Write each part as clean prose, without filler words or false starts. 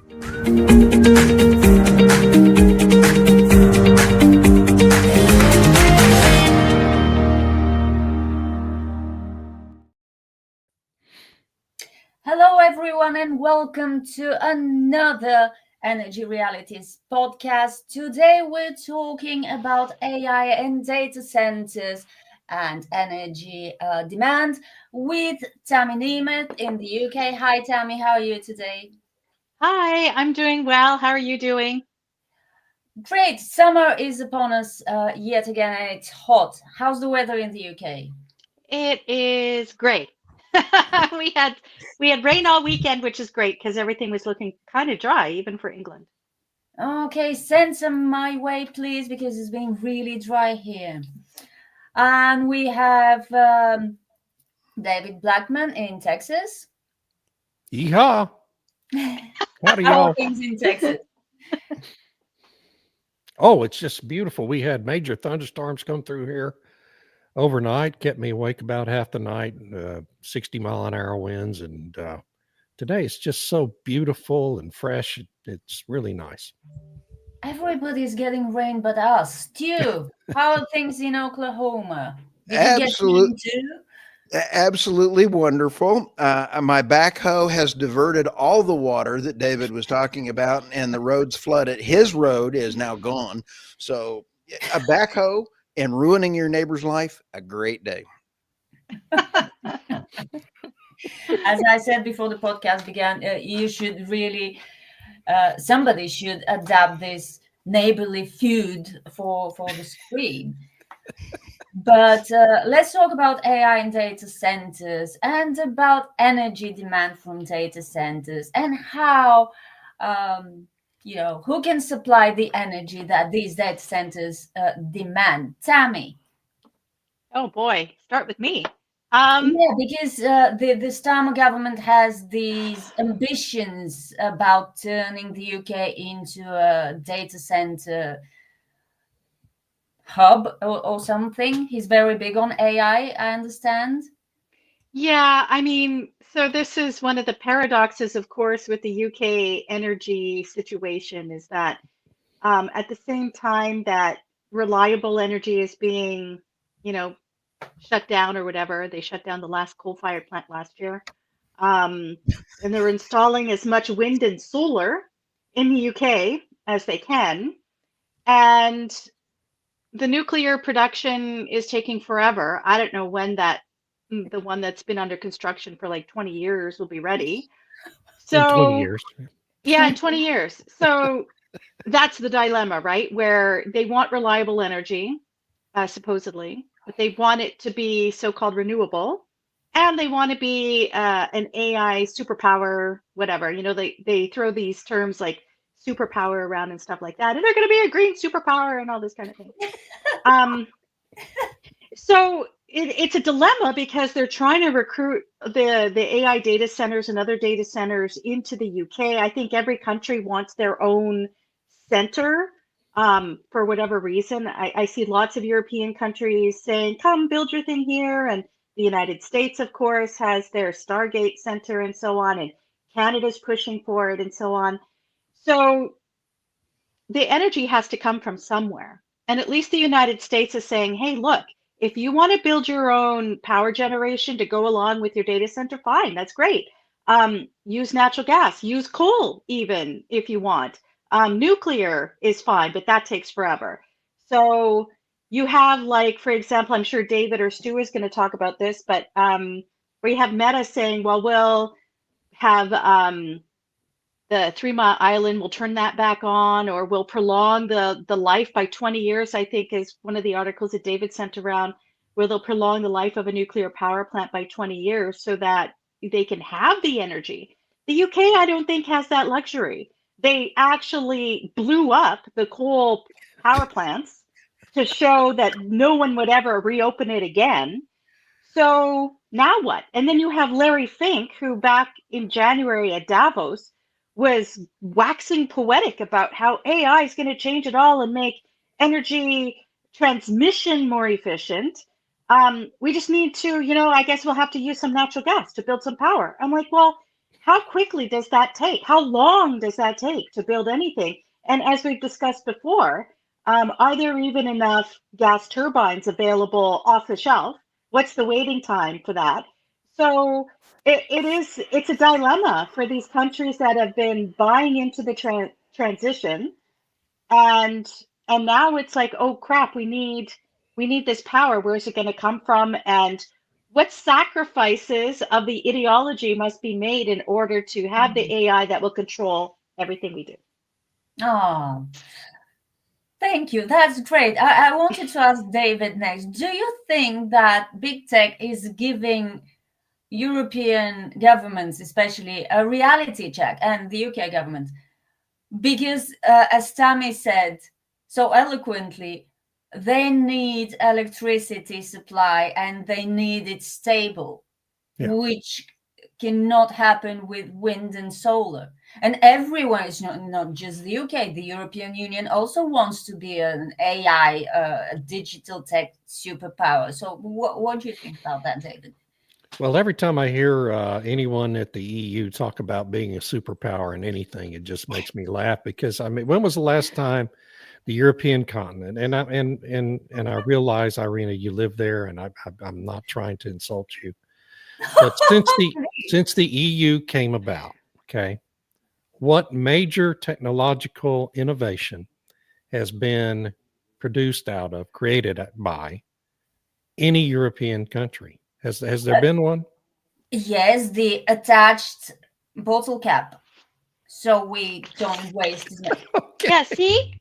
Hello, everyone, and welcome to another Energy Realities podcast. Today, we're talking about AI and data centers and energy demand with Tammy Nemeth in the UK. Hi, Tammy, how are you today? Hi, I'm doing well. How are you doing? Great. Summer is upon us yet again, and it's hot. How's the weather in the UK? It is great. We had we had rain all weekend, which is great because everything was looking kind of dry, even for England. Okay, send some my way, please, because it's been really dry here. And we have David Blackman in Texas. Yeehaw. Howdy, How are y'all. things in Texas? Oh, it's just beautiful. We had major thunderstorms come through here overnight, kept me awake about half the night, 60-mile-an-hour winds. And today it's just so beautiful and fresh. It's really nice. Everybody's getting rain but us. Stu, how are things in Oklahoma? Did you get rain Absolute, too? absolutely wonderful. My backhoe has diverted all the water that David was talking about, and the road's flooded. His road is now gone. So, a backhoe and ruining your neighbor's life, a great day. As I said before the podcast began, you should really, somebody should adapt this neighborly feud for the screen. But let's talk about AI and data centers and about energy demand from data centers and how, who can supply the energy that these data centers demand. Tammy. Oh boy, start with me. Yeah, because the Starmer government has these ambitions about turning the UK into a data center hub or something. He's very big on AI, I understand. Yeah, I mean, so this is one of the paradoxes, of course, with the UK energy situation is that at the same time that reliable energy is being, you know, shut down or whatever, they shut down the last coal-fired plant last year. Um, and they're installing as much wind and solar in the UK as they can. And the nuclear production is taking forever. I don't know when the one that's been under construction for like 20 years will be ready. In 20 So, years. yeah, in 20 years. So that's the dilemma, right? Where they want reliable energy, supposedly, but they want it to be so-called renewable, and they want to be an AI superpower, whatever. They throw these terms like superpower around and stuff like that, and they're going to be a green superpower and all this kind of thing. Um, so it's a dilemma because they're trying to recruit the AI data centers and other data centers into the UK. I think every country wants their own center for whatever reason. I see lots of European countries saying, come build your thing here. And the United States, of course, has their Stargate Center and so on. And Canada's pushing for it and so on. So the energy has to come from somewhere. And at least the United States is saying, hey, look, if you want to build your own power generation to go along with your data center, fine, that's great. Use natural gas, use coal, even if you want. Nuclear is fine, but that takes forever. So you have, like, for example, I'm sure David or Stu is going to talk about this, but we have Meta saying, well, we'll have the 3 Mile Island, will turn that back on, or will prolong the life by 20 years, I think is one of the articles that David sent around, where they'll prolong the life of a nuclear power plant by 20 years so that they can have the energy. The UK, I don't think, has that luxury. They actually blew up the coal power plants to show that no one would ever reopen it again. So now what? And then you have Larry Fink, who back in January at Davos was waxing poetic about how AI is going to change it all and make energy transmission more efficient. We just need to, I guess we'll have to use some natural gas to build some power. I'm like, well, how quickly does that take? How long does that take to build anything? And as we've discussed before, are there even enough gas turbines available off the shelf? What's the waiting time for that? So it's a dilemma for these countries that have been buying into the transition, and now it's like, oh crap, we need this power. Where's it going to come from? And what sacrifices of the ideology must be made in order to have the AI that will control everything we do? Oh, thank you. That's great. I wanted to ask David next. Do you think that big tech is giving European governments, especially, a reality check, and the UK government? Because, as Tammy said so eloquently, they need electricity supply and they need it stable, which cannot happen with wind and solar. And everyone, is not just the UK, the European Union also wants to be an AI, a digital tech superpower. So what do you think about that, David? Well, every time I hear anyone at the EU talk about being a superpower in anything, it just makes me laugh, because I mean, when was the last time the European continent, and I realize, Irina, you live there, and I'm not trying to insult you, but since the EU came about, okay, what major technological innovation has been created by any European country? Has there been one? Yes, the attached bottle cap, so we don't waste as much. Okay. Yeah, see?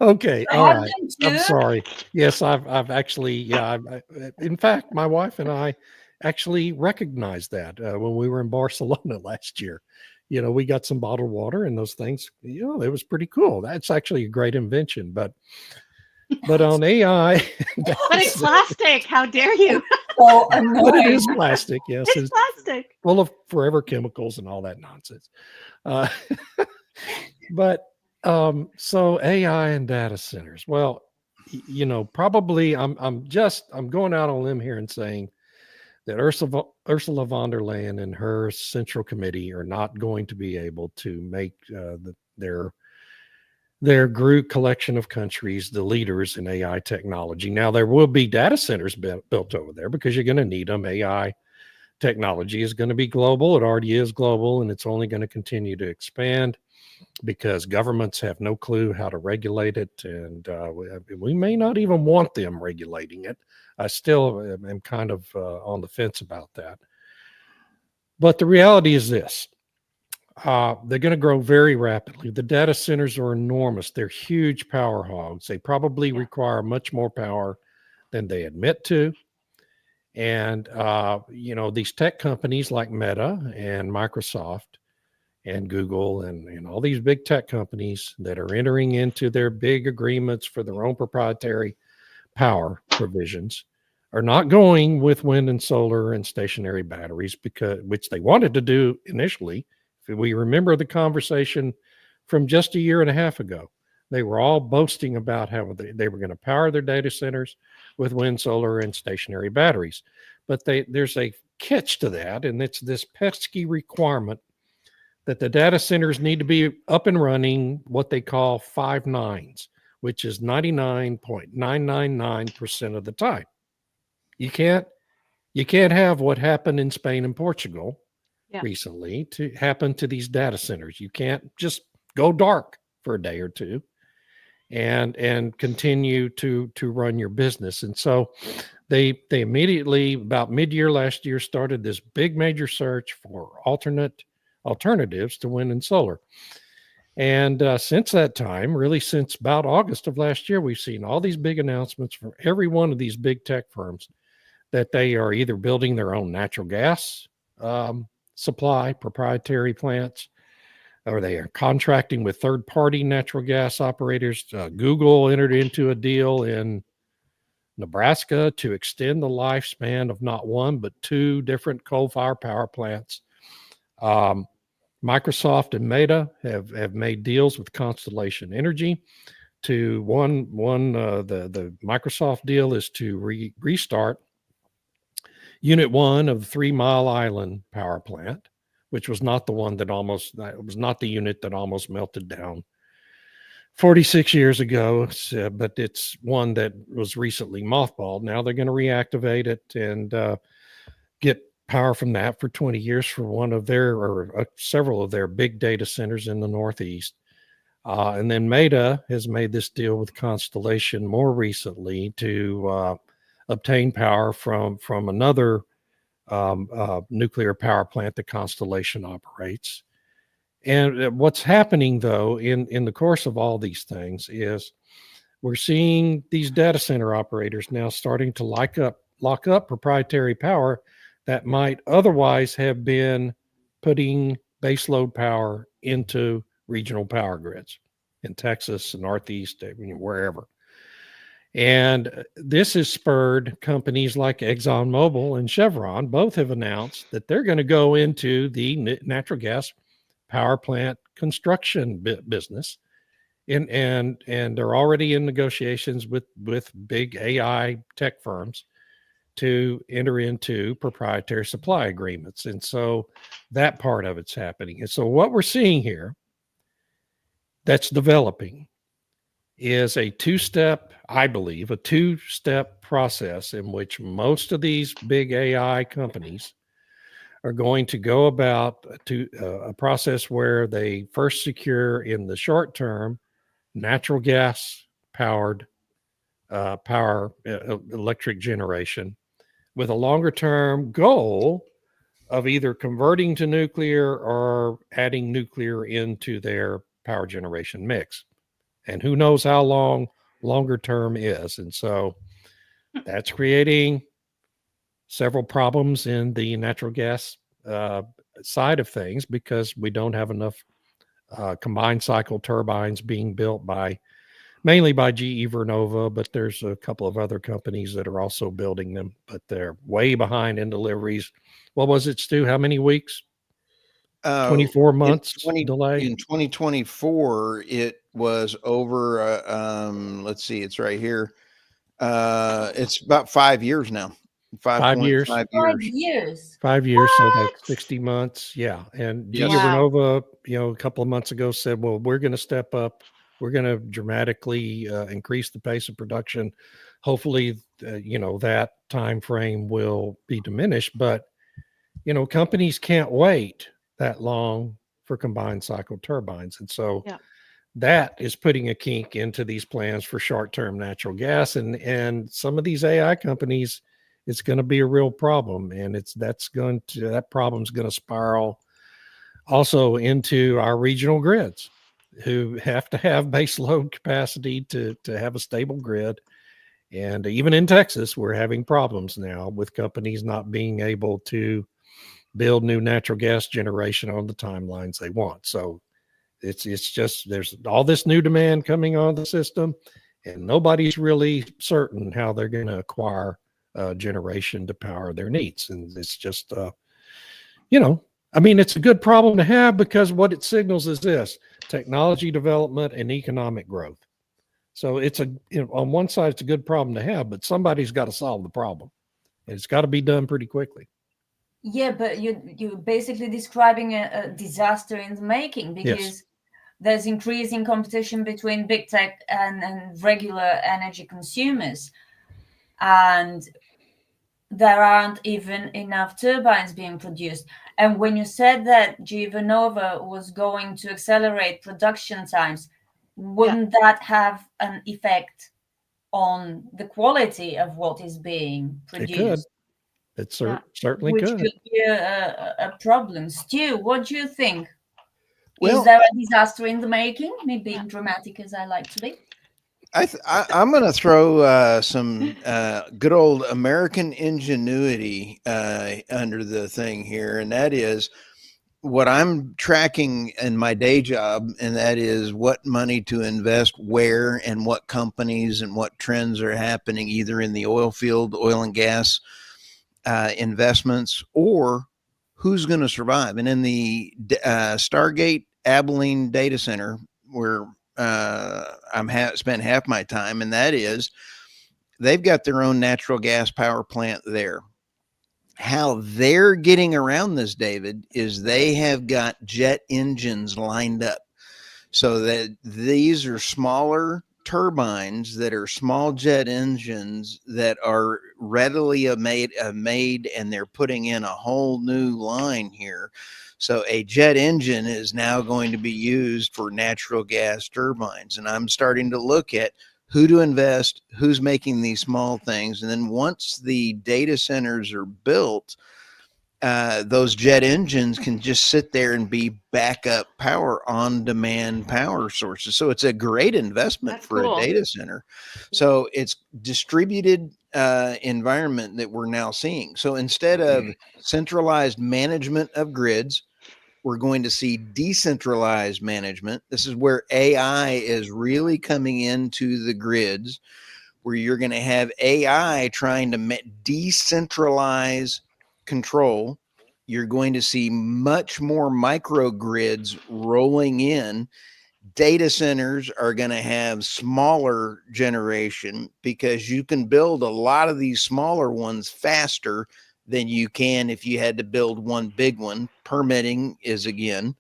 Okay, I all have right. them I'm too. sorry. Yes, I've actually, in fact, my wife and I actually recognized that when we were in Barcelona last year. You know, we got some bottled water and those things. You know, it was pretty cool. That's actually a great invention. But on AI, But it's plastic. How dare you? So but it annoying. is plastic. Yes, It's plastic. full of forever chemicals and all that nonsense. Uh, but so AI and data centers. Well, you know, probably I'm going out on a limb here and saying that Ursula von der Leyen and her Central Committee are not going to be able to make their group collection of countries the leaders in AI technology. Now, there will be data centers built over there because you're going to need them. AI technology is going to be global. It already is global, and it's only going to continue to expand because governments have no clue how to regulate it. And we may not even want them regulating it. I still am kind of on the fence about that. But the reality is this. They're going to grow very rapidly. The data centers are enormous. They're huge power hogs. They probably require much more power than they admit to. And, you know, these tech companies like Meta and Microsoft and Google and all these big tech companies that are entering into their big agreements for their own proprietary power provisions are not going with wind and solar and stationary batteries, which they wanted to do initially. If we remember the conversation from just a year and a half ago, they were all boasting about how they were going to power their data centers with wind, solar, and stationary batteries. But there's a catch to that, and it's this pesky requirement that the data centers need to be up and running what they call 5 nines, which is 99.999% of the time. You can't have what happened in Spain and Portugal recently to happen to these data centers. You can't just go dark for a day or two and continue to run your business. And so they immediately, about mid-year last year, started this big major search for alternatives to wind and solar. And since that time, really since about August of last year, we've seen all these big announcements from every one of these big tech firms that they are either building their own natural gas supply, proprietary plants, or they are contracting with third-party natural gas operators. Google entered into a deal in Nebraska to extend the lifespan of not one, but 2 different coal-fired power plants. Microsoft and Meta have made deals with Constellation Energy to the Microsoft deal is to restart Unit 1 of the 3 Mile Island power plant, which was not the one that it was not the unit that almost melted down 46 years ago, but it's one that was recently mothballed. Now they're going to reactivate it and get power from that for 20 years for one of their, or several of their big data centers in the Northeast. And then Meta has made this deal with Constellation more recently to obtain power from another nuclear power plant that Constellation operates. And what's happening, though, in the course of all these things is we're seeing these data center operators now starting to lock up proprietary power that might otherwise have been putting baseload power into regional power grids in Texas, the Northeast, wherever. And this has spurred companies like ExxonMobil and Chevron. Both have announced that they're going to go into the natural gas power plant construction business, and they're already in negotiations with big AI tech firms to enter into proprietary supply agreements. And so that part of it's happening. And so what we're seeing here that's developing is a two-step process in which most of these big AI companies are going to go about to a process where they first secure in the short term natural gas powered electric generation, with a longer term goal of either converting to nuclear or adding nuclear into their power generation mix. And who knows how long longer term is. And so that's creating several problems in the natural gas side of things, because we don't have enough combined cycle turbines being built mainly by GE Vernova, but there's a couple of other companies that are also building them, but they're way behind in deliveries. What was it, Stu? How many weeks? 24 months delay? In 2024, it was over, let's see, it's right here. It's about 5 years now. 5 years. 5 5 years. years. 5 years, so What? that's 60 months. Yeah. And GE Yes. Wow. Vernova, a couple of months ago said, well, we're going to step up. We're going to dramatically increase the pace of production. Hopefully, that time frame will be diminished. But, companies can't wait that long for combined cycle turbines. And so Yeah. that is putting a kink into these plans for short-term natural gas. And some of these AI companies, it's going to be a real problem. And that problem's going to spiral also into our regional grids, who have to have base load capacity to have a stable grid. And even in Texas, we're having problems now with companies not being able to build new natural gas generation on the timelines they want. So it's just, there's all this new demand coming on the system, and nobody's really certain how they're going to acquire generation to power their needs. And it's just, it's a good problem to have, because what it signals is this: technology development and economic growth. So it's on one side, it's a good problem to have, but somebody's got to solve the problem, and it's got to be done pretty quickly. Yeah, but you're basically describing a disaster in the making, because there's increasing competition between big tech and regular energy consumers. And there aren't even enough turbines being produced. And when you said that GE Vernova was going to accelerate production times, wouldn't that have an effect on the quality of what is being produced? It could. It certainly Which could. could be a problem. Stu, what do you think? Well, is there a disaster in the making? Me being dramatic as I like to be. I'm going to throw some good old American ingenuity under the thing here, and that is what I'm tracking in my day job, and that is what money to invest where, and what companies and what trends are happening either in the oil field, oil and gas investments, or who's going to survive. And in the Stargate Abilene data center, where spent half my time, and that is they've got their own natural gas power plant there. How they're getting around this, David, is they have got jet engines lined up so that these are smaller turbines that are small jet engines that are readily made, and they're putting in a whole new line here. So a jet engine is now going to be used for natural gas turbines. And I'm starting to look at who to invest, who's making these small things. And then once the data centers are built, those jet engines can just sit there and be backup power, on demand power sources. So it's a great investment That's for cool. a data center. So it's distributed environment that we're now seeing. So instead of centralized management of grids, we're going to see decentralized management. This is where AI is really coming into the grids, where you're going to have AI trying to decentralize control. You're going to see much more microgrids rolling in. Data centers are going to have smaller generation because you can build a lot of these smaller ones faster than you can if you had to build one big one. Permitting is again.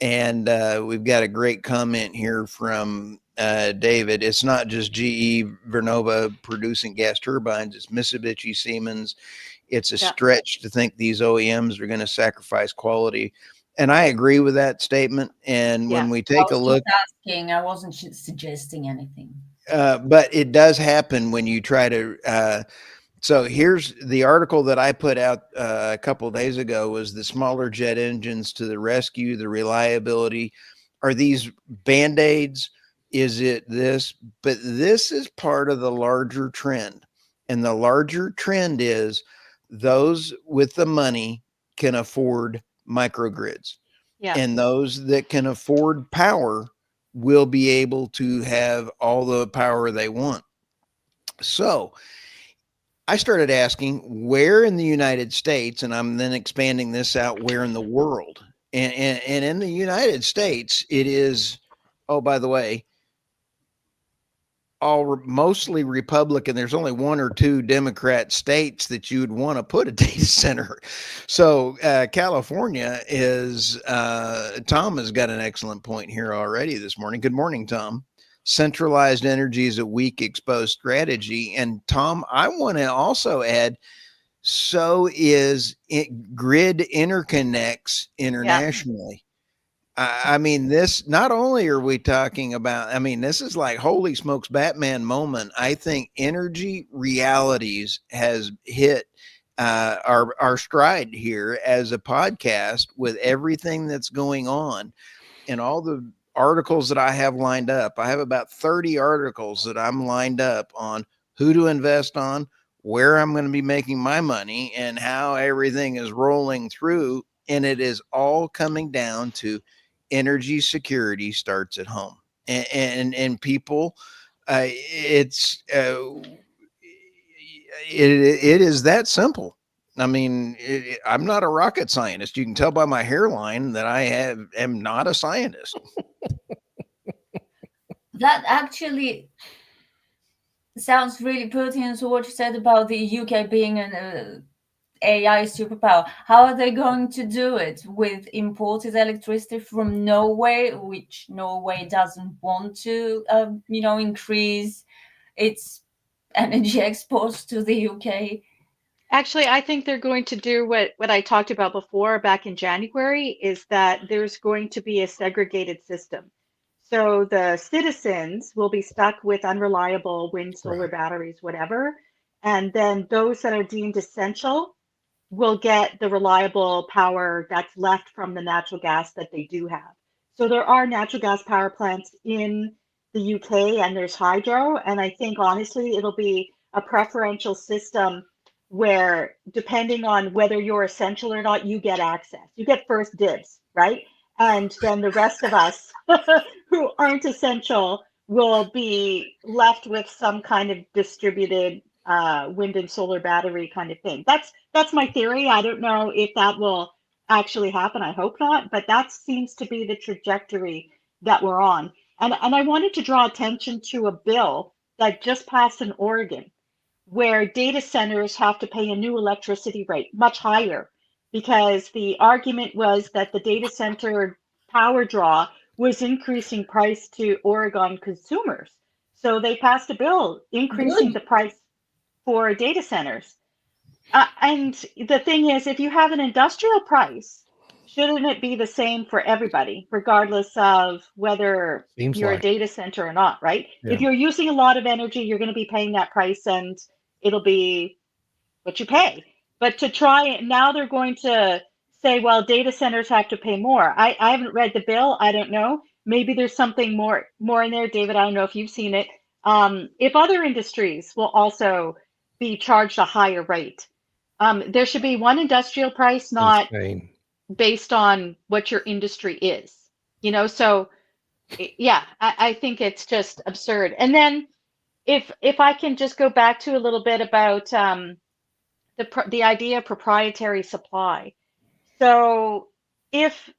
And we've got a great comment here from David. It's not just GE Vernova producing gas turbines, it's Mitsubishi, Siemens. It's a stretch to think these OEMs are going to sacrifice quality. And I agree with that statement. And when we take a look, asking, I wasn't suggesting anything. But it does happen when you try to. So here's the article that I put out a couple of days ago: was the smaller jet engines to the rescue, the reliability. Are these Band-Aids? Is it this? But this is part of the larger trend. And the larger trend is those with the money can afford microgrids. Yeah. And those that can afford power will be able to have all the power they want. So I started asking where in the United States, and I'm then expanding this out, where in the world. And in the United States, it is, oh, by the way, mostly Republican. There's only one or two Democrat states that you would want to put a data center. So California is, Tom has got an excellent point here already this morning. Good morning, Tom. Centralized energy is a weak exposed strategy. And Tom, I want to also add, so is grid interconnects internationally. I mean, this, not only are we talking about, I mean, this is like holy smokes Batman moment. I think Energy Realities has hit our stride here as a podcast with everything that's going on and all the articles that I have lined up. I have about 30 articles that I'm lined up on who to invest on, where I'm going to be making my money, and how everything is rolling through. And it is all coming down to energy security starts at home. And people, it is that simple. I mean, I'm not a rocket scientist. You can tell by my hairline that I am not a scientist. That actually sounds really pertinent to what you said about the UK being an AI superpower. How are they going to do it with imported electricity from Norway, which Norway doesn't want to, increase its energy exports to the UK? Actually, I think they're going to do what I talked about before back in January, is that there's going to be a segregated system. So the citizens will be stuck with unreliable wind, solar batteries, whatever. And then those that are deemed essential will get the reliable power that's left from the natural gas that they do have. So there are natural gas power plants in the UK and there's hydro. And I think honestly, it'll be a preferential system where depending on whether you're essential or not, you get access. You get first dibs, right? And then the rest of us who aren't essential will be left with some kind of distributed wind and solar battery kind of thing. That's my theory. I don't know if that will actually happen. I hope not, but that seems to be the trajectory that we're on. And I wanted to draw attention to a bill that just passed in Oregon, where data centers have to pay a new electricity rate much higher, because the argument was that the data center power draw was increasing price to Oregon consumers. So they passed a bill increasing Good. the price for data centers. And the thing is, if you have an industrial price, shouldn't it be the same for everybody, regardless of whether Seems you're a like, data center or not, right? yeah. If you're using a lot of energy, you're going to be paying that price, and it'll be what you pay. But to try it now, they're going to say, well, data centers have to pay more. I haven't read the bill. I don't know. Maybe there's something more in there, David. I don't know if you've seen it. If other industries will also be charged a higher rate. There should be one industrial price, not Insane. based on what your industry is. So yeah, I think it's just absurd. And then if I can just go back to a little bit about the idea of proprietary supply. So if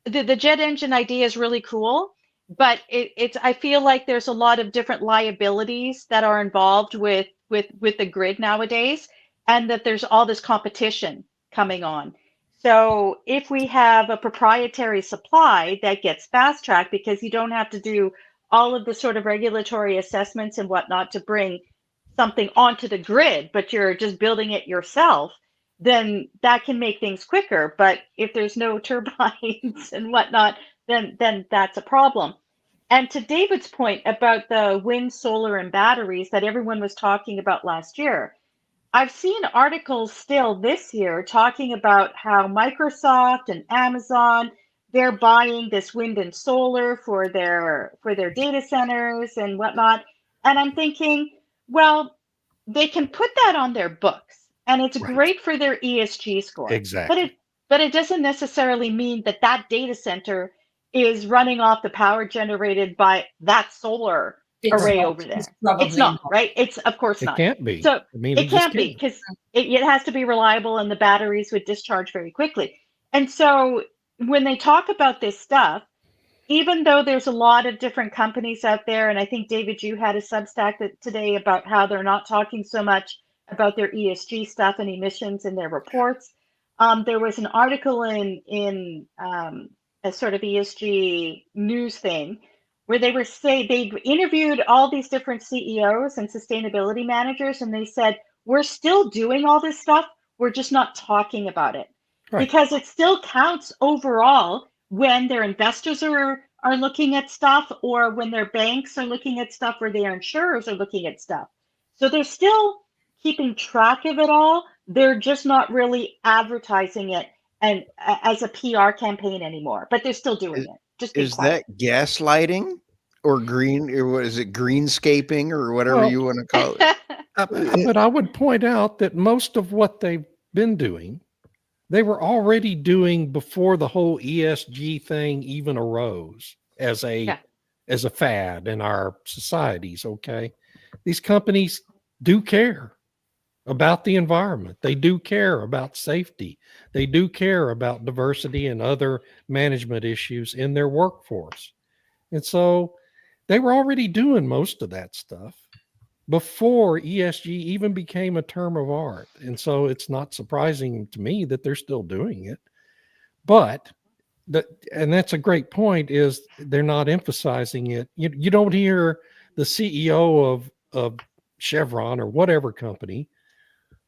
the jet engine idea is really cool, but it's I feel like there's a lot of different liabilities that are involved with the grid nowadays, and that there's all this competition coming on. So if we have a proprietary supply that gets fast tracked, because you don't have to do all of the sort of regulatory assessments and whatnot to bring something onto the grid, but you're just building it yourself, then that can make things quicker. But if there's no turbines and whatnot, then that's a problem. And to David's point about the wind, solar, and batteries that everyone was talking about last year, I've seen articles still this year talking about how Microsoft and Amazon, they're buying this wind and solar for their data centers and whatnot. And I'm thinking, well, they can put that on their books, and it's Right. great for their ESG score. Exactly. But it doesn't necessarily mean that data center is running off the power generated by that solar array not. over there. It's probably It's not, right? It's of course It not. can't be. So I mean, it can't be, because it has to be reliable, and the batteries would discharge very quickly. And so when they talk about this stuff, even though there's a lot of different companies out there, and I think, David, you had a Substack today about how they're not talking so much about their ESG stuff and emissions in their reports. There was an article in a sort of ESG news thing where they've interviewed all these different CEOs and sustainability managers, and they said, we're still doing all this stuff, we're just not talking about it. Right. Because it still counts overall when their investors are looking at stuff, or when their banks are looking at stuff, or their insurers are looking at stuff. So they're still keeping track of it all. They're just not really advertising it and as a PR campaign anymore, but they're still doing it. Just Is that gaslighting or green, or what is it, greenscaping, or whatever Well, you want to call it? But I would point out that most of what they've been doing, they were already doing before the whole ESG thing even arose as a fad in our societies. Okay, these companies do care about the environment. They do care about safety. They do care about diversity and other management issues in their workforce. And so they were already doing most of that stuff before ESG even became a term of art. And so it's not surprising to me that they're still doing it. But and that's a great point, is they're not emphasizing it. You don't hear the CEO of Chevron or whatever company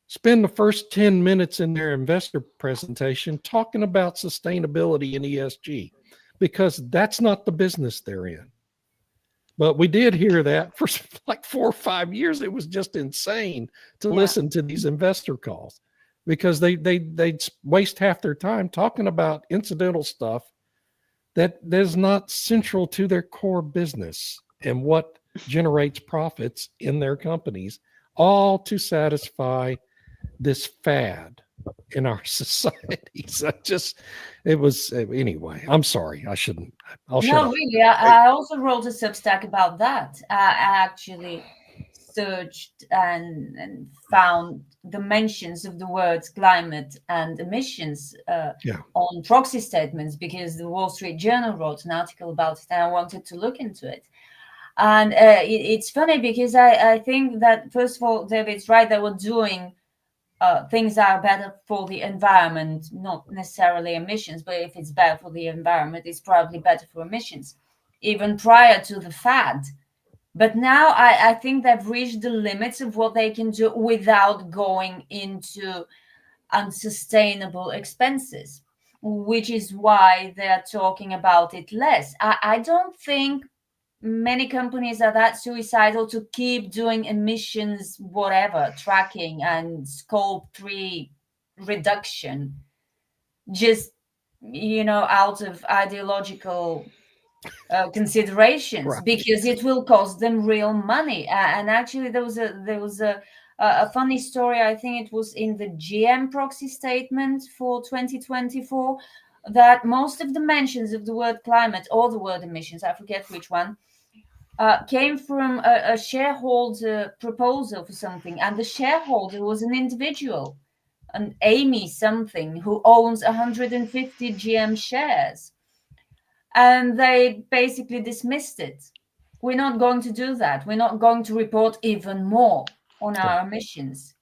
spend the first 10 minutes in their investor presentation talking about sustainability and ESG, because that's not the business they're in. But we did hear that for like 4 or 5 years. It was just insane to listen to these investor calls, because they'd waste half their time talking about incidental stuff that is not central to their core business and what generates profits in their companies, all to satisfy this fad in our societies. Anyway, I'm sorry. I shouldn't. I'll shut up. Really, I also wrote a Substack about that. I actually searched and found the mentions of the words climate and emissions on proxy statements, because the Wall Street Journal wrote an article about it, and I wanted to look into it. And it's funny because I think that, first of all, David's right, they were doing things that are better for the environment, not necessarily emissions, but if it's bad for the environment, it's probably better for emissions, even prior to the fad. But now I think they've reached the limits of what they can do without going into unsustainable expenses, which is why they're talking about it less. I don't think many companies are that suicidal to keep doing emissions, whatever, tracking and scope 3 reduction, just, out of ideological considerations, Right. because it will cost them real money. And actually, there was a funny story. I think it was in the GM proxy statement for 2024, that most of the mentions of the word climate or the word emissions, I forget which one, came from a shareholder proposal for something, and the shareholder was an individual, an Amy something, who owns 150 GM shares. And they basically dismissed it. We're not going to do that. We're not going to report even more on our emissions.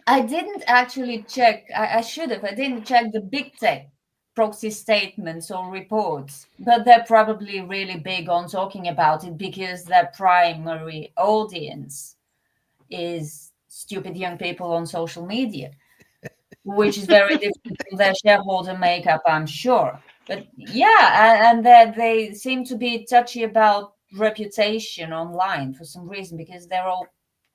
I didn't actually check, I should have, I didn't check the big tech proxy statements or reports, but they're probably really big on talking about it because their primary audience is stupid young people on social media, which is very different from their shareholder makeup, I'm sure. But yeah, and that they seem to be touchy about reputation online for some reason, because they're all,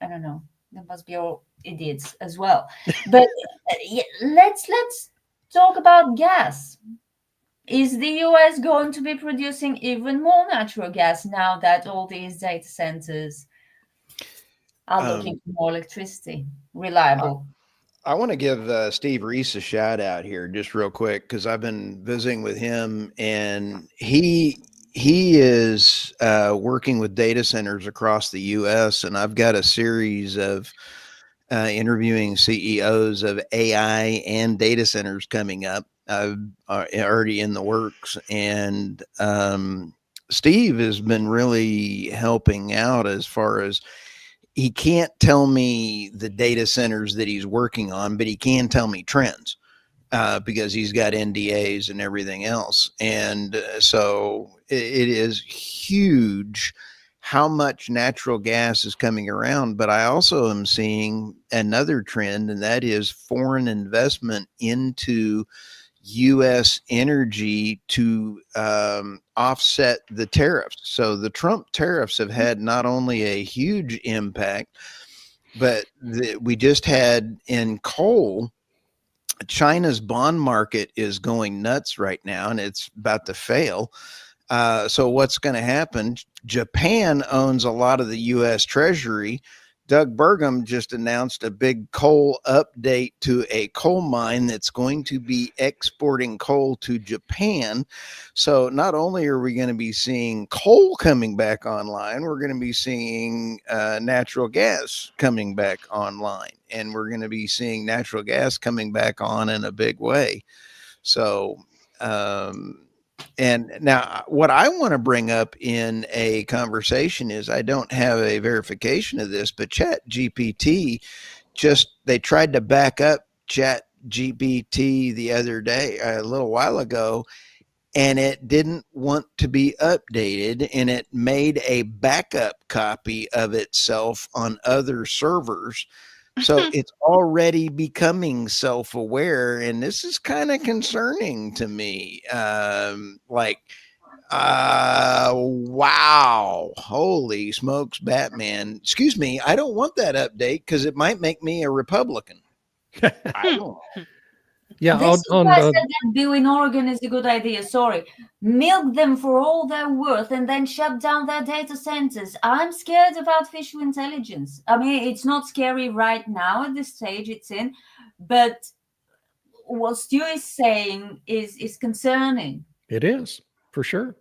I don't know, they must be all idiots as well. But let's talk about gas. Is the US going to be producing even more natural gas now that all these data centers are looking for more electricity, reliable? I want to give Steve Reese a shout out here just real quick, because I've been visiting with him, and he is working with data centers across the U.S. And I've got a series of interviewing CEOs of AI and data centers coming up, already in the works. And Steve has been really helping out as far as, he can't tell me the data centers that he's working on, but he can tell me trends because he's got NDAs and everything else. And so it is huge how much natural gas is coming around. But I also am seeing another trend, and that is foreign investment into U.S. energy to offset the tariffs. So the Trump tariffs have had not only a huge impact, but we just had in coal, China's bond market is going nuts right now, and it's about to fail. So what's going to happen? Japan owns a lot of the U.S. Treasury. Doug Burgum just announced a big coal update to a coal mine that's going to be exporting coal to Japan. So not only are we going to be seeing coal coming back online, we're going to be seeing natural gas coming back online, and we're going to be seeing natural gas coming back on in a big way. So, and now what I want to bring up in a conversation is, I don't have a verification of this, but Chat GPT they tried to back up Chat GPT the other day, a little while ago, and it didn't want to be updated, and it made a backup copy of itself on other servers. So it's already becoming self-aware, and this is kind of concerning to me. Wow, holy smokes, Batman. Excuse me, I don't want that update because it might make me a Republican. I don't. Yeah, This is why I said that bill in Oregon is a good idea. Sorry. Milk them for all they're worth and then shut down their data centers. I'm scared of artificial intelligence. I mean, it's not scary right now at this stage it's in, but what Stu is saying is concerning. It is, for sure.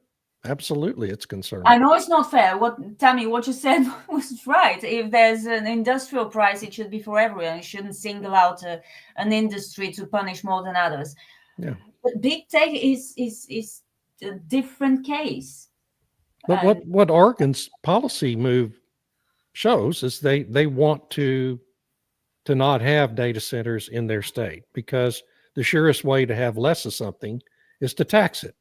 Absolutely, it's concerning. I know it's not fair. Tammy, what you said was right. If there's an industrial price, it should be for everyone. You shouldn't single out an industry to punish more than others. Yeah. But big tech is a different case. But And what Oregon's policy move shows is they want to not have data centers in their state, because the surest way to have less of something is to tax it.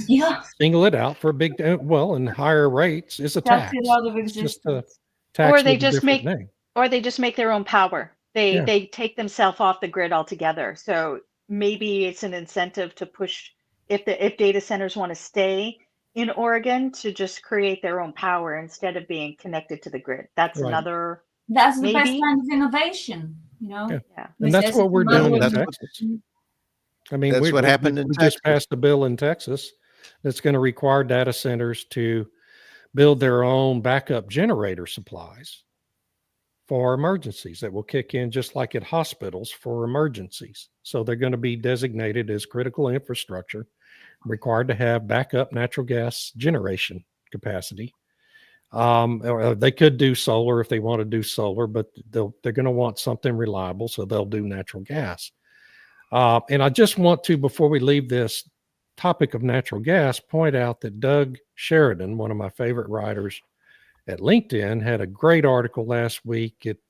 yeah, Single it out for a big, and higher rates is a tax tax. it out of It's just a existence. tax Or they with a just different make name. or they just make their own power. They Yeah. they take themselves off the grid altogether. So maybe it's an incentive to push if data centers want to stay in Oregon to just create their own power instead of being connected to the grid. That's Right. another That's the best maybe. kind of innovation, you know. Yeah. Yeah. And that's what we're Well, doing in that's Texas. I mean, That's what happened in we just Texas. passed a bill in Texas that's going to require data centers to build their own backup generator supplies for emergencies that will kick in just like at hospitals for emergencies. So they're going to be designated as critical infrastructure, required to have backup natural gas generation capacity. Or they could do solar if they want to do solar, but they're going to want something reliable, so they'll do natural gas. And I just want to, before we leave this topic of natural gas, point out that Doug Sheridan, one of my favorite writers at LinkedIn, had a great article last week. It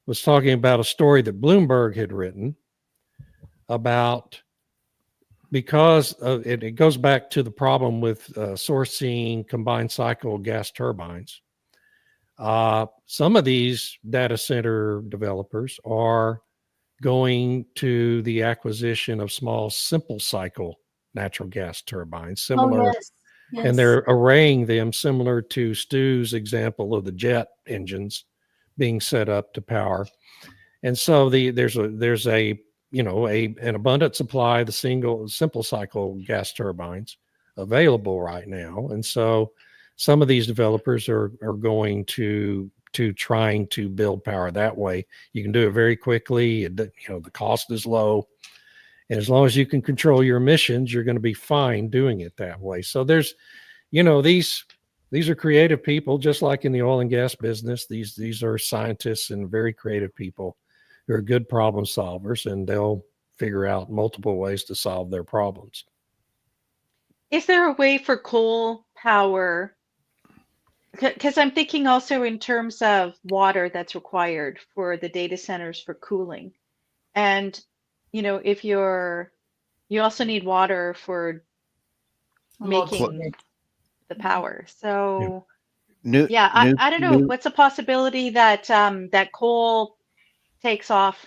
was talking about a story that Bloomberg had written about, because it goes back to the problem with sourcing combined cycle gas turbines. Some of these data center developers are going to the acquisition of small simple cycle natural gas turbines, similar, Oh, yes. Yes. and they're arraying them similar to Stu's example of the jet engines being set up to power. And so there's a an abundant supply of the simple cycle gas turbines available right now. And so some of these developers are going to trying to build power that way. You can do it very quickly. The cost is low. And as long as you can control your emissions, you're going to be fine doing it that way. So there's, these are creative people, just like in the oil and gas business. These are scientists and very creative people who are good problem solvers, and they'll figure out multiple ways to solve their problems. Is there a way for coal power? Because I'm thinking also in terms of water that's required for the data centers for cooling. And, if you also need water for making the power. So, I don't know. What's a possibility that that coal takes off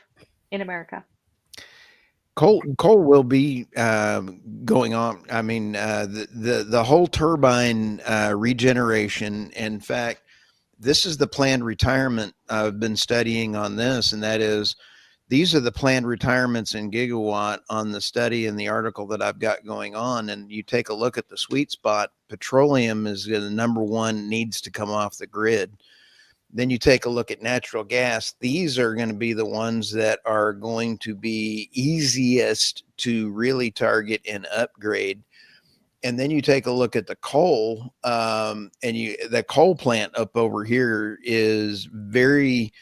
in America? Coal will be going on. I mean, the whole turbine regeneration. In fact, this is the planned retirement. I've been studying on this, and that is, these are the planned retirements in gigawatt on the study and the article that I've got going on. And you take a look at the sweet spot. Petroleum is the number one, needs to come off the grid. Then you take a look at natural gas. These are going to be the ones that are going to be easiest to really target and upgrade. And then you take a look at the coal, and the coal plant up over here is very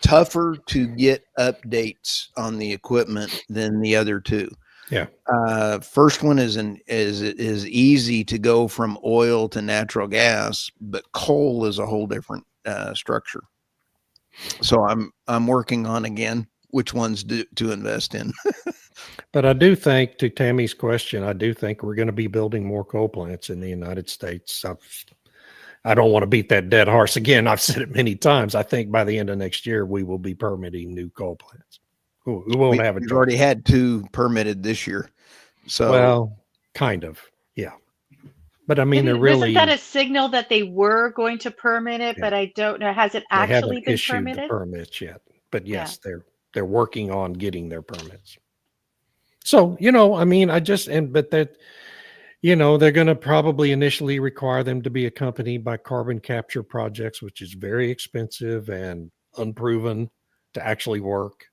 tougher to get updates on the equipment than the other two. Yeah. First one is easy to go from oil to natural gas, but coal is a whole different structure. So I'm working on, again, which ones to invest in. But I do think, to Tammy's question, I do think we're going to be building more coal plants in the United States. I don't want to beat that dead horse again. I've said it many times. I think by the end of next year, we will be permitting new coal plants. We won't have it. We've already had 2 permitted this year. So, well, kind of, yeah. But I mean, they're really, isn't that a signal that they were going to permit it? Yeah. But I don't know. Has it they actually haven't been issued permitted? the permits yet. But yes, they're working on getting their permits. So, I mean, but that, they're going to probably initially require them to be accompanied by carbon capture projects, which is very expensive and unproven to actually work.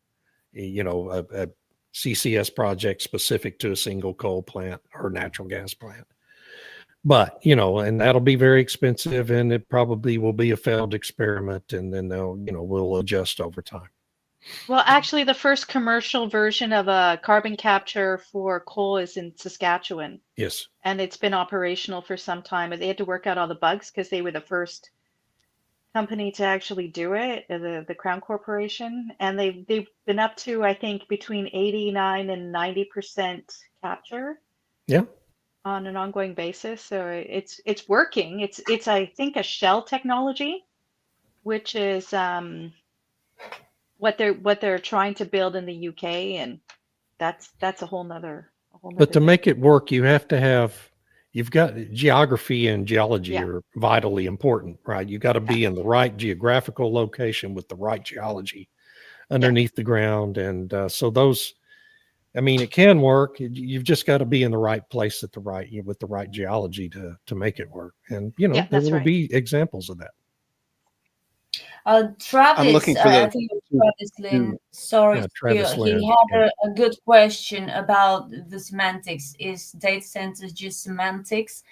A CCS project specific to a single coal plant or natural gas plant. But, and that'll be very expensive, and it probably will be a failed experiment, and then we'll adjust over time. Well, actually, the first commercial version of a carbon capture for coal is in Saskatchewan, Yes. and it's been operational for some time. But they had to work out all the bugs because they were the first company to actually do it, the Crown Corporation, and they've been up to, I think, between 89 and 90% capture Yeah. on an ongoing basis. So it's working. It's I think a shell technology, which is what they're trying to build in the UK, and that's a whole nother But to thing. make it work, you've got geography and geology Yeah. are vitally important, right? You got to be in the right geographical location with the right geology underneath the ground. And so those, I mean, it can work. You've just got to be in the right place at the right, with the right geology to make it work. And, Yeah, there that's will right. be examples of that. Travis, I'm looking for I those think two- Travis Lynn, sorry, Yeah, Travis he Lynn, had yeah. a good question about the semantics. Is data centers just semantics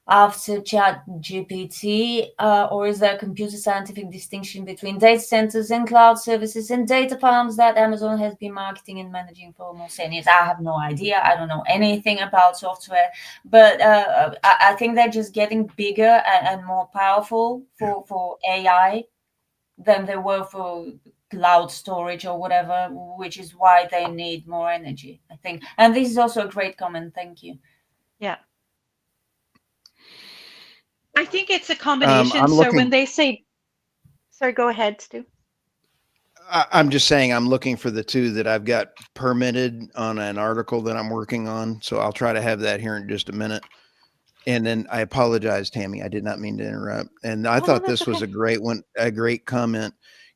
after Chat GPT, or is there a computer scientific distinction between data centers and cloud services and data farms that Amazon has been marketing and managing for almost 10 years? I have no idea. I don't know anything about software, but I think they're just getting bigger and more powerful for AI than they were for cloud storage or whatever, which is why they need more energy, I think. And this is also a great comment. Thank you. Yeah. I think it's a combination. I'm So when looking. they say, sorry, go ahead, Stu. I'm just saying I'm looking for the two that I've got permitted on an article that I'm working on. So I'll try to have that here in just a minute. And then I apologize, Tammy. I did not mean to interrupt. And I Oh, no, thought that's this was okay. a great one, a great comment.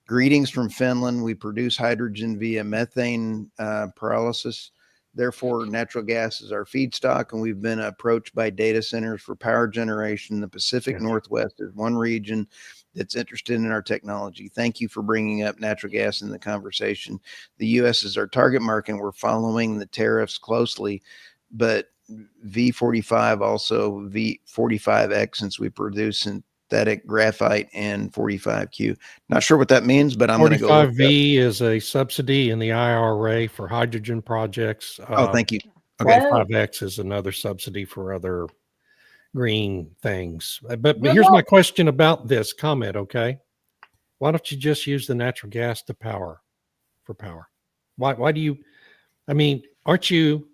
Greetings from Finland. We produce hydrogen via methane pyrolysis. Therefore, natural gas is our feedstock, and we've been approached by data centers for power generation. The Pacific Yes. Northwest is one region that's interested in our technology. Thank you for bringing up natural gas in the conversation. The U.S. is our target market, and we're following the tariffs closely, but V45 also V45X, since we produce synthetic graphite and 45Q. Not sure what that means, but I'm going to go look it up. 45V is a subsidy in the IRA for hydrogen projects. Oh, thank you. Okay. 45X is another subsidy for other green things. But Good here's luck. my question about this comment, okay? Why don't you just use the natural gas to power? Why do you, I mean, aren't you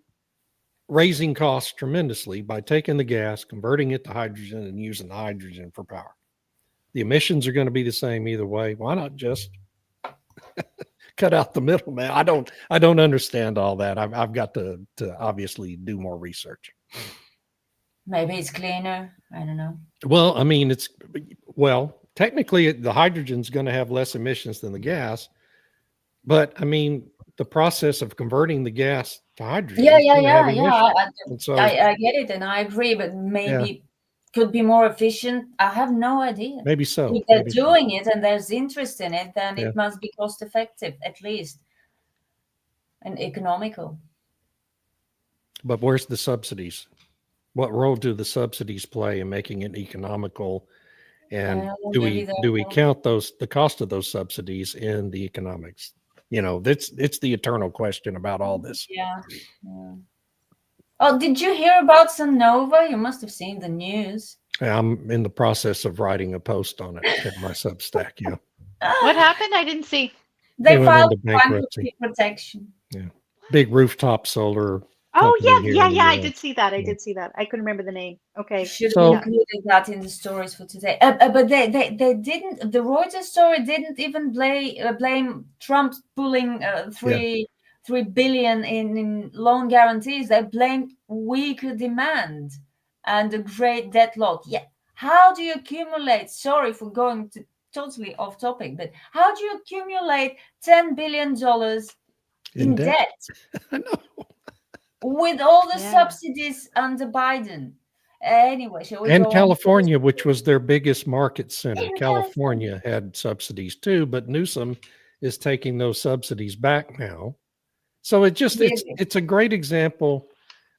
raising costs tremendously by taking the gas, converting it to hydrogen, and using the hydrogen for power? The emissions are going to be the same either way. Why not just cut out the middleman? I don't understand all that. I've got to obviously do more research. Maybe it's cleaner. I don't know. Well, I mean, technically the hydrogen's going to have less emissions than the gas, but I mean, the process of converting the gas to hydrogen is going to have emissions. And so, I get it, and I agree. But maybe could be more efficient. I have no idea. maybe so. If they're maybe so. doing it and there's interest in it, then Yeah. it must be cost effective at least and economical. But where's the subsidies? What role do the subsidies play in making it economical? And do we count the cost of those subsidies in the economics? It's the eternal question about all this. Yeah. Oh, did you hear about Sonova? You must have seen the news. I'm in the process of writing a post on it at my Substack. Yeah. What happened? I didn't see. They went filed into bankruptcy. bankruptcy protection. Big rooftop solar. Oh, company here in the I US. did see that. I Yeah. did see that. I couldn't remember the name. Okay. Should So- have included that in the stories for today. But they didn't. The Reuters story didn't even blame Trump pulling $3 billion in loan guarantees. They blamed weaker demand and a great deadlock. Yeah. How do you accumulate? Sorry for going totally off topic, but how do you accumulate $10 billion in debt? I know. With all the Yeah. subsidies under Biden. Anyway, shall we And go on? California, which was their biggest market center. In California had subsidies too, but Newsom is taking those subsidies back now. So it's a great example.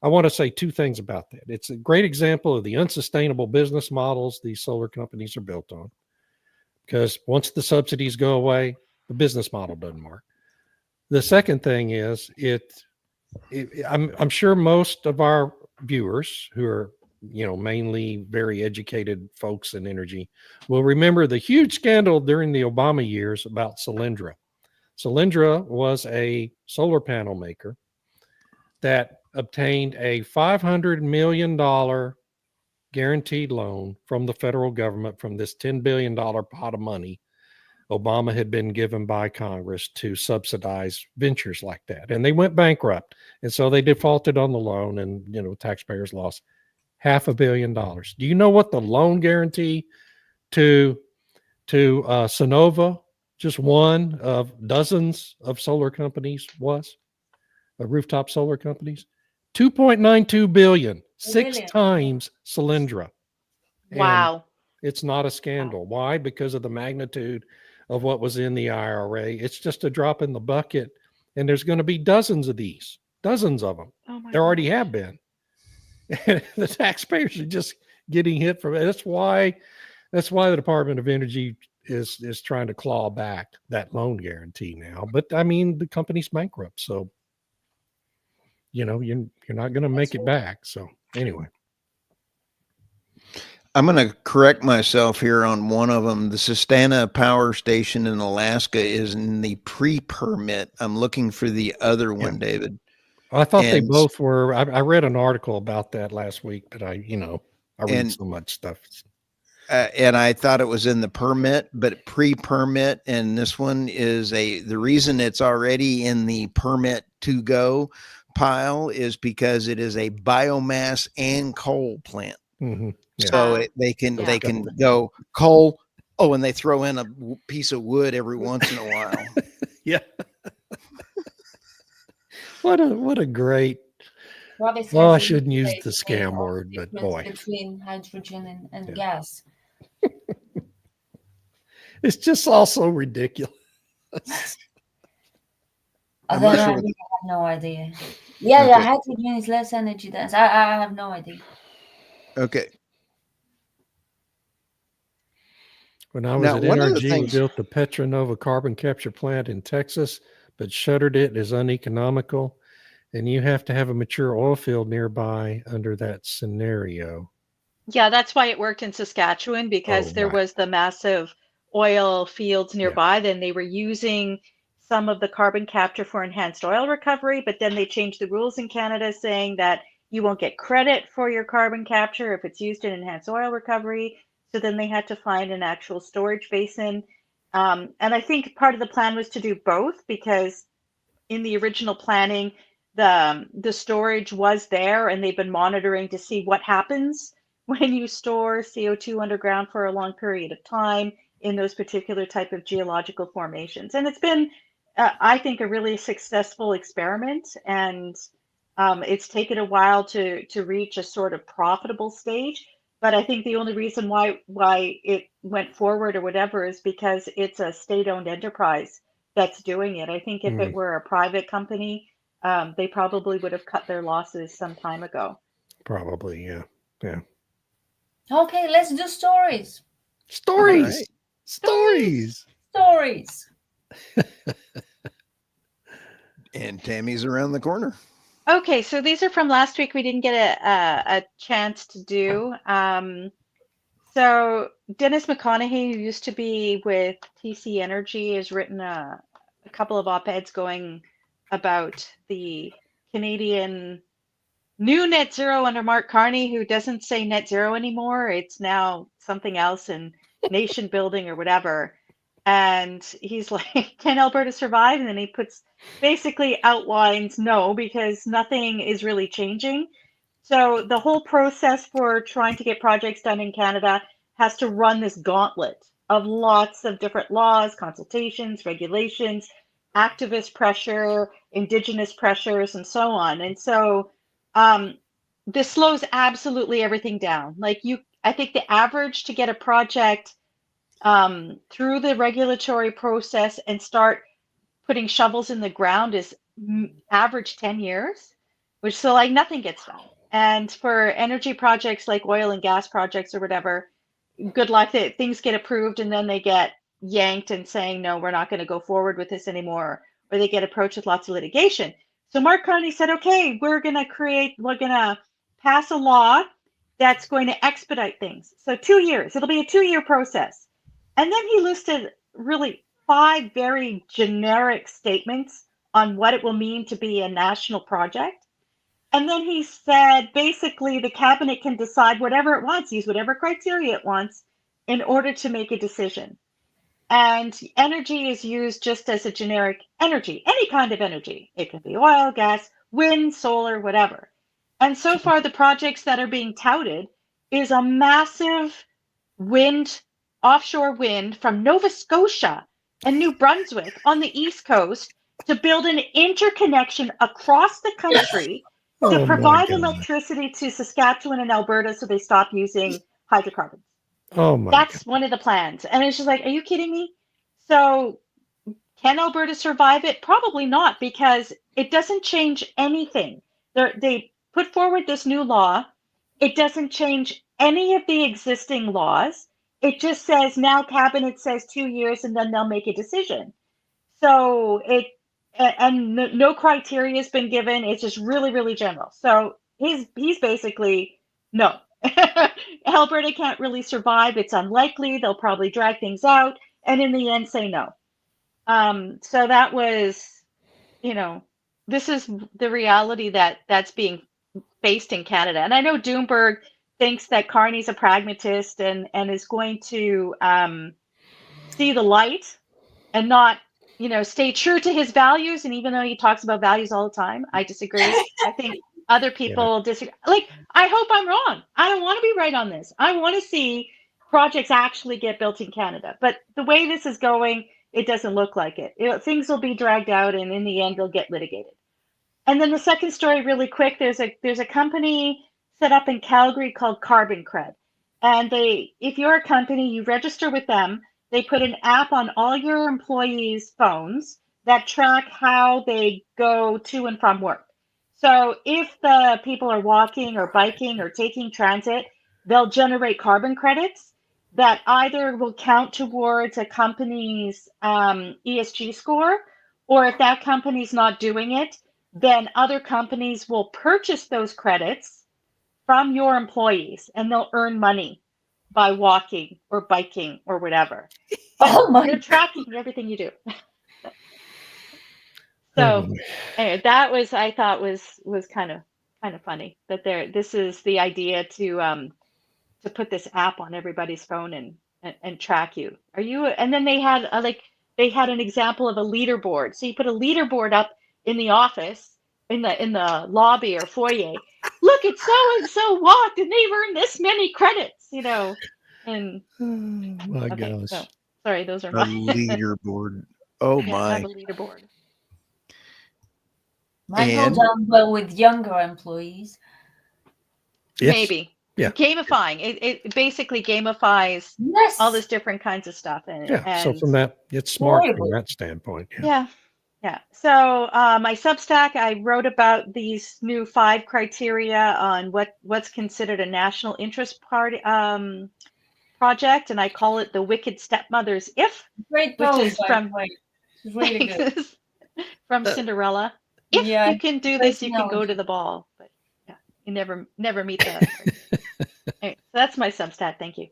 I want to say two things about that. It's a great example of the unsustainable business models these solar companies are built on. Because once the subsidies go away, The business model doesn't work. The second thing is I'm sure most of our viewers who are, mainly very educated folks in energy will remember the huge scandal during the Obama years about Solyndra. Solyndra was a solar panel maker that obtained a $500 million guaranteed loan from the federal government from this $10 billion pot of money Obama had been given by Congress to subsidize ventures like that. And they went bankrupt. And so they defaulted on the loan, and, taxpayers lost $500 million. Do you know what the loan guarantee to Sonova, just one of dozens of solar companies, was? Rooftop solar companies? $2.92 billion, six times Solyndra. Wow. And it's not a scandal. Why? Because of the magnitude of what was in the IRA. It's just a drop in the bucket, and there's going to be dozens of these, dozens of them. Oh my There already gosh. have been. And the taxpayers are just getting hit from it. That's why the Department of Energy is trying to claw back that loan guarantee now. But I mean, the company's bankrupt, so you're not going to make it back. So anyway. I'm going to correct myself here on one of them. The Sustaina Power Station in Alaska is in the pre-permit. I'm looking for the other one, David. I thought they both were. I read an article about that last week, but I read so much stuff. And I thought it was in the permit, but pre-permit. And this one is the reason it's already in the permit to go pile is because it is a biomass and coal plant. Mm-hmm. Yeah. So they can go coal. Oh, and they throw in a piece of wood every once in a while. Yeah. What a great. Well, I shouldn't use the scam word, but boy, between hydrogen and gas. It's just also ridiculous. I have no idea. Yeah, hydrogen is less energy dense. I have no idea. Okay. When I was at NRG, we built the Petra Nova carbon capture plant in Texas, but shuttered it as uneconomical. And you have to have a mature oil field nearby under that scenario. Yeah, that's why it worked in Saskatchewan, because there was the massive oil fields nearby. Then they were using some of the carbon capture for enhanced oil recovery, but then they changed the rules in Canada saying that you won't get credit for your carbon capture if it's used in enhanced oil recovery. So then they had to find an actual storage basin. And I think part of the plan was to do both, because in the original planning, the storage was there, and they've been monitoring to see what happens when you store CO2 underground for a long period of time in those particular type of geological formations. And it's been, I think, a really successful experiment. And it's taken a while to reach a sort of profitable stage. But I think the only reason why it went forward or whatever is because it's a state-owned enterprise that's doing it. I think if it were a private company, they probably would have cut their losses some time ago. Probably, yeah. Okay, let's do stories. Stories. And Tammy's around the corner. Okay, so these are from last week. We didn't get a chance to do. So Dennis McConaughey, who used to be with TC Energy, has written a couple of op-eds going about the Canadian new net zero under Mark Carney, who doesn't say net zero anymore. It's now something else, and nation building or whatever. And he's like, can Alberta survive? And then he basically outlines no, because nothing is really changing. So the whole process for trying to get projects done in Canada has to run this gauntlet of lots of different laws, consultations, regulations, activist pressure, Indigenous pressures, and so on. And so this slows absolutely everything down. I think the average to get a project through the regulatory process and start putting shovels in the ground is average 10 years, which nothing gets done. And for energy projects like oil and gas projects or whatever, good luck that things get approved and then they get yanked and saying, no, we're not going to go forward with this anymore, or they get approached with lots of litigation. So Mark Carney said, okay, we're going to pass a law that's going to expedite things. So 2 years, it'll be a 2-year process. And then he listed really 5 very generic statements on what it will mean to be a national project. And then he said, basically, the cabinet can decide whatever it wants, use whatever criteria it wants in order to make a decision. And energy is used just as a generic energy, any kind of energy. It can be oil, gas, wind, solar, whatever. And so far, the projects that are being touted is a massive offshore wind from Nova Scotia and New Brunswick on the East Coast to build an interconnection across the country to Oh, provide my God. electricity to Saskatchewan and Alberta so they stop using hydrocarbons. Oh, my That's God. one of the plans. And it's just like, are you kidding me? So can Alberta survive it? Probably not, because it doesn't change anything. They put forward this new law. It doesn't change any of the existing laws. It just says now cabinet says 2 years and then they'll make a decision. So no criteria has been given. It's just really, really general. So he's basically no. Alberta can't really survive. It's unlikely. They'll probably drag things out and in the end say no. So that was, this is the reality that's being faced in Canada. And I know Doomberg thinks that Carney's a pragmatist and is going to see the light and not, stay true to his values. And even though he talks about values all the time, I disagree. I think other people disagree. Like, I hope I'm wrong. I don't want to be right on this. I want to see projects actually get built in Canada. But the way this is going, it doesn't look like it. Things will be dragged out, and in the end, they'll get litigated. And then the second story, really quick, there's a company set up in Calgary called Carbon Cred. And if you're a company, you register with them. They put an app on all your employees' phones that track how they go to and from work. So if the people are walking or biking or taking transit, they'll generate carbon credits that either will count towards a company's ESG score, or if that company's not doing it, then other companies will purchase those credits from your employees and they'll earn money by walking or biking or whatever. But they're tracking everything you do. So anyway, that I thought was kind of funny that this is the idea to put this app on everybody's phone and track you. And then they had an example of a leaderboard. So you put a leaderboard up in the office, in the lobby or foyer. Look, it's so and so walked and they've earned this many credits, and my gosh. So, sorry, those are A leaderboard. Oh yeah, my. I have a leaderboard. Might go And- down well with younger employees. Yes. Maybe. Yeah. Gamifying. It basically gamifies Yes. all this different kinds of stuff. And So from that, it's smart from Horrible. that standpoint. Yeah. yeah. So my Substack, I wrote about these new 5 criteria on what's considered a national interest project, and I call it the Wicked Stepmother's If, Great which post, is by from the way. It's really good. from Cinderella. If Yeah, you can do this, you can go to the ball. But yeah, you never meet the. Anyway, so that's my Substack. Thank you.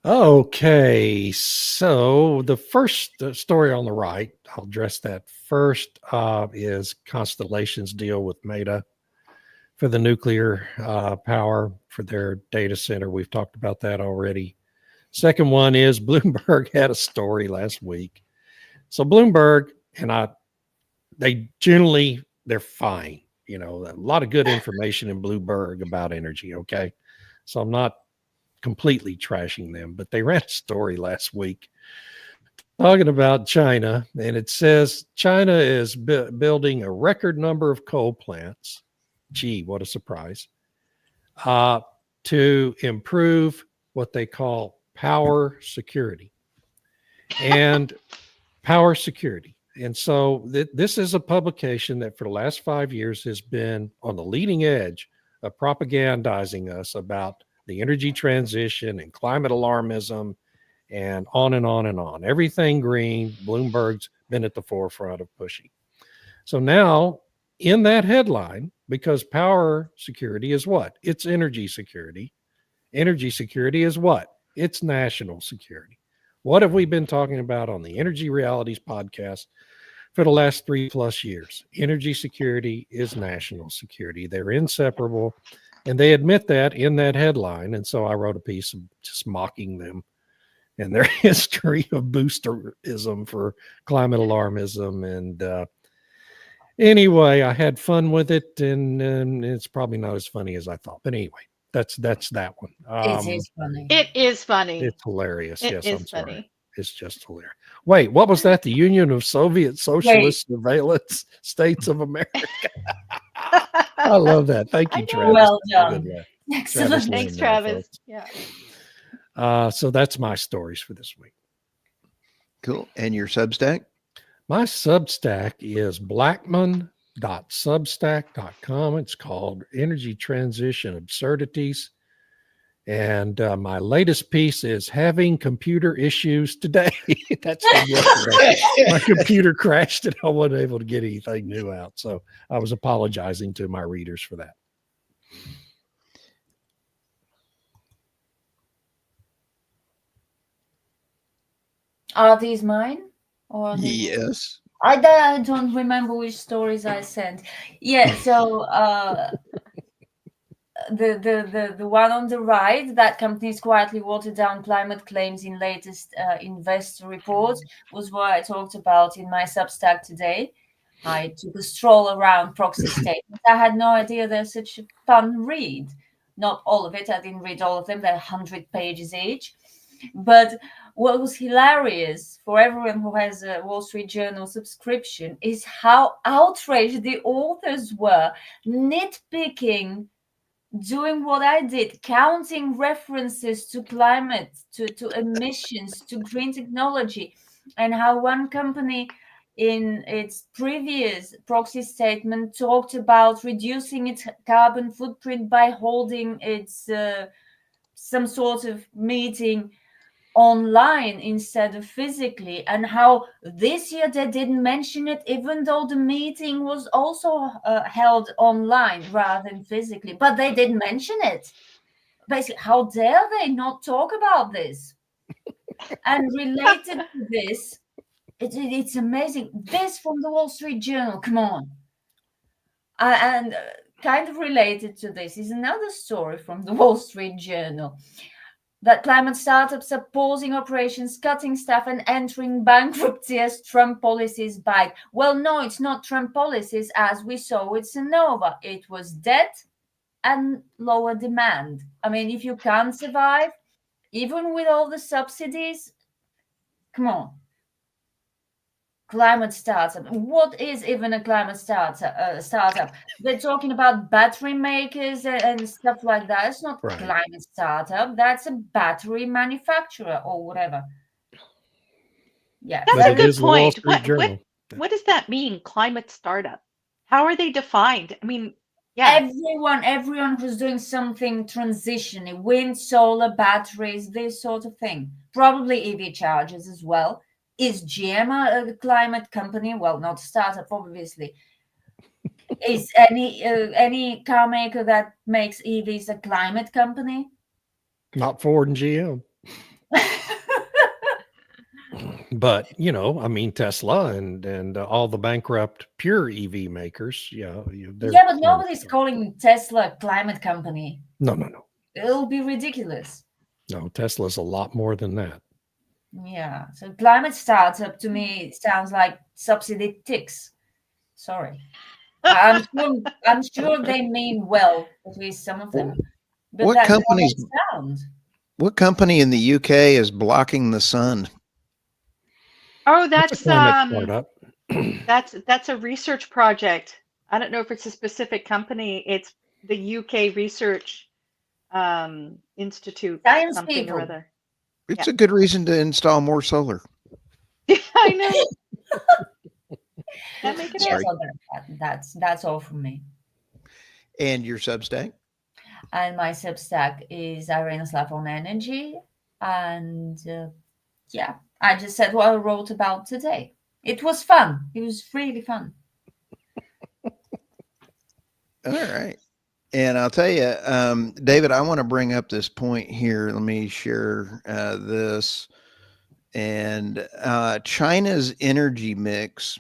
Okay, so the first story on the right, I'll address that first, is Constellation's deal with Meta for the nuclear power for their data center. We've talked about that already. Second one is Bloomberg had a story last week. So Bloomberg they're fine. A lot of good information in Bloomberg about energy. Okay, so I'm not completely trashing them, but they ran a story last week talking about China, and it says China is building a record number of coal plants. Gee, what a surprise. To improve what they call power security. And power security. And so this is a publication that for the last 5 years has been on the leading edge of propagandizing us about the energy transition and climate alarmism and on and on and on. Everything green. Bloomberg's been at the forefront of pushing. So now in that headline, because power security is what? It's energy security. Energy security is what? It's national security. What have we been talking about on the Energy Realities podcast for the last 3+ years? Energy security is national security. They're inseparable. And they admit that in that headline. And so I wrote a piece of just mocking them and their history of boosterism for climate alarmism. And anyway, I had fun with it, and it's probably not as funny as I thought. But anyway, that's that one. It is funny. It is funny. It's hilarious. It Yes, is I'm sorry. funny. It's just hilarious. Wait, what was that? The Union of Soviet Socialist Surveillance States of America. I love that. Thank you, I know. Travis. Well That's a done. good one. Excellent. Travis Thanks, Lynn, Travis. folks. Yeah. So that's my stories for this week. Cool. And your Substack? My Substack is blackman.substack.com. It's called Energy Transition Absurdities. And my latest piece is having computer issues today. That's from yesterday. My computer crashed and I wasn't able to get anything new out. So I was apologizing to my readers for that. Are these mine? Or are they- Yes. I don't remember which stories I sent. Yeah, so the one on the right, that companies quietly watered down climate claims in latest investor report, was what I talked about in my Substack today. I took a stroll around proxy statements. I had no idea they're such a fun read. Not all of it. I didn't read all of them. They're 100 pages each. But what was hilarious for everyone who has a Wall Street Journal subscription is how outraged the authors were, nitpicking, doing what I did, counting references to climate, to emissions, to green technology, and how one company in its previous proxy statement talked about reducing its carbon footprint by holding its some sort of meeting online instead of physically, and how this year they didn't mention it, even though the meeting was also held online rather than physically, but they didn't mention it. Basically, how dare they not talk about this? And related to this, it's amazing. This from the Wall Street Journal, come on. And kind of related to this is another story from the Wall Street Journal, that climate startups are pausing operations, cutting staff, and entering bankruptcy as Trump policies bite. Well, no, it's not Trump policies as we saw with Sonova. It was debt and lower demand. I mean, if you can't survive, even with all the subsidies, come on. Climate startup. What is even a climate startup? They're talking about battery makers and stuff like that. It's not Right. climate startup. That's a battery manufacturer or whatever. Yeah. That's But a it good is the Wall point. Street Journal. What does that mean, climate startup? How are they defined? I mean, yeah. Everyone who's doing something transitioning, wind, solar, batteries, this sort of thing. Probably EV chargers as well. Is GM a climate company? Well, not a startup, obviously. Is any car maker that makes EVs a climate company? Not Ford and GM. But, I mean, Tesla and all the bankrupt pure EV makers. Yeah. they're Yeah, but climate nobody's startups. calling Tesla a climate company. No. It'll be ridiculous. No, Tesla's a lot more than that. Yeah. So climate startup to me sounds like subsidy ticks. Sorry. I'm sure they mean well, at least some of them. But What that's how companies- they sound. What company in the UK is blocking the sun? Oh, That's that's a climate startup. that's a research project. I don't know if it's a specific company. It's the UK Research Institute, Science something people. or other. It's a good reason to install more solar. I know. Can't make it Sorry. up. So that's all from me. And your Substack? And my Substack is Irena Slav on energy, and yeah, I just said what I wrote about today. It was fun. It was really fun. All right. And I'll tell you, David, I want to bring up this point here. Let me share this. And China's energy mix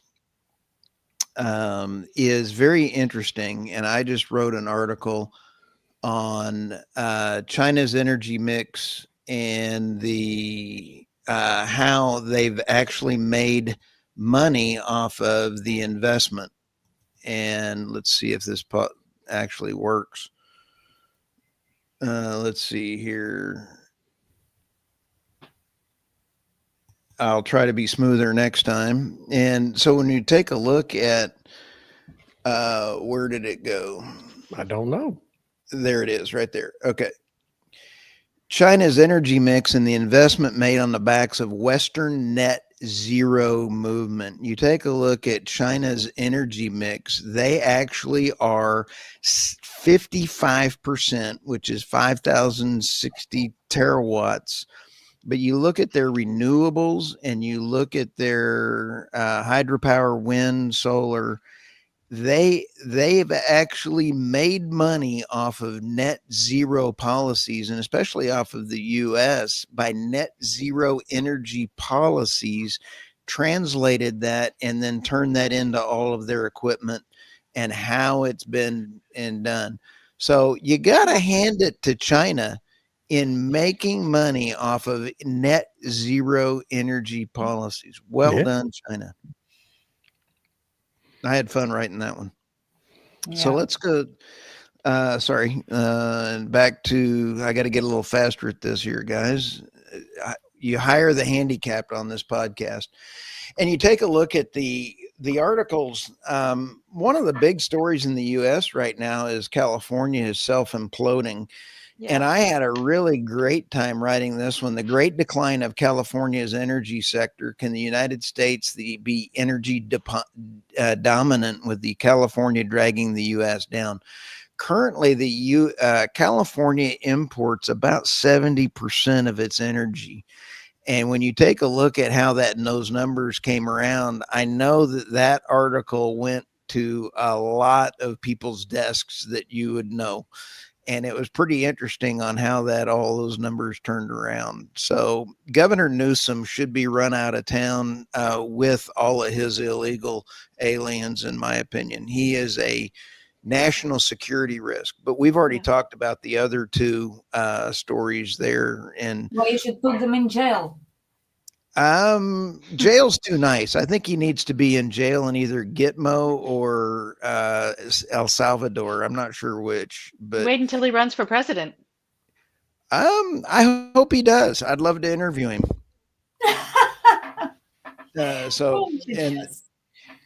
is very interesting. And I just wrote an article on China's energy mix and the how they've actually made money off of the investment. And let's see if this actually works. Let's see here. I'll try to be smoother next time. And so when you take a look at where did it go? I don't know. There it is right there. Okay. China's energy mix and the investment made on the backs of Western net zero movement. You take a look at China's energy mix, they actually are 55%, which is 5,060 terawatts. But you look at their renewables and you look at their hydropower, wind, solar, they've actually made money off of net zero policies, and especially off of the US by net zero energy policies, translated that and then turned that into all of their equipment and how it's been and done. So you got to hand it to China in making money off of net zero energy policies. Well Yeah. done, China. I had fun writing that one. So Yeah. let's go. Back to, I got to get a little faster at this here, guys. You hire the handicapped on this podcast, and you take a look at the articles. One of the big stories in the U.S. right now is California is self-imploding. And I had a really great time writing this one. The great decline of California's energy sector. Can the United States be energy dominant, with the California dragging the U.S. down? Currently, California imports about 70% of its energy. And when you take a look at how those numbers came around, I know that article went to a lot of people's desks that you would know. And it was pretty interesting on how all those numbers turned around. So Governor Newsom should be run out of town with all of his illegal aliens, in my opinion. He is a national security risk. But we've already talked about the other two stories there. And Well, you should put them in jail. Jail's too nice. I think he needs to be in jail in either Gitmo or El Salvador. I'm not sure which, but Wait until he runs for president. I hope he does. I'd love to interview him. And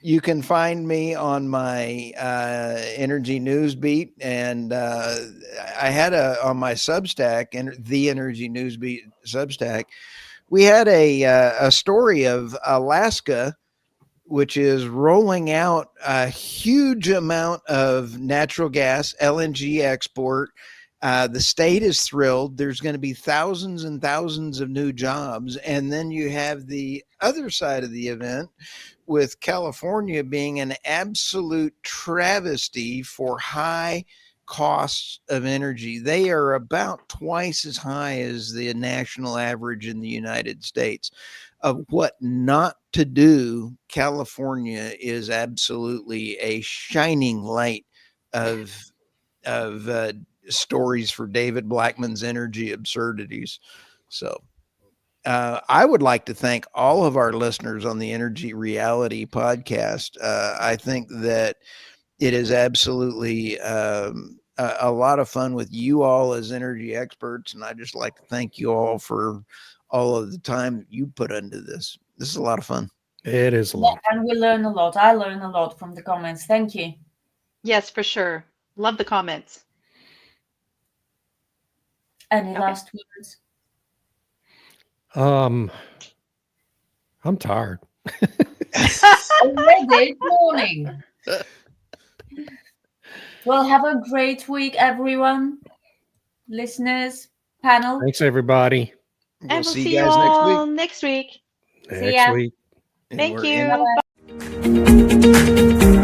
you can find me on my Energy News Beat, and I had on my Substack, the Energy News Beat Substack. We had a story of Alaska, which is rolling out a huge amount of natural gas, LNG export. The state is thrilled. There's going to be thousands and thousands of new jobs. And then you have the other side of the event, with California being an absolute travesty for high costs of energy. They are about twice as high as the national average in the United States. Of what not to do, California is absolutely a shining light of stories for David Blackman's energy absurdities. So I would like to thank all of our listeners on the Energy Reality podcast. I think that it is absolutely a lot of fun with you all as energy experts. And I just like to thank you all for all of the time that you put into this. This is a lot of fun. It is a lot. And we learn a lot. I learn a lot from the comments. Thank you. Yes, for sure. Love the comments. Any last words? I'm tired. Already morning. Well, have a great week, everyone. Listeners, panel. Thanks, everybody. And we'll see see you you guys next week. all next week. See Next ya. week. And Thank we're in- you. Bye-bye.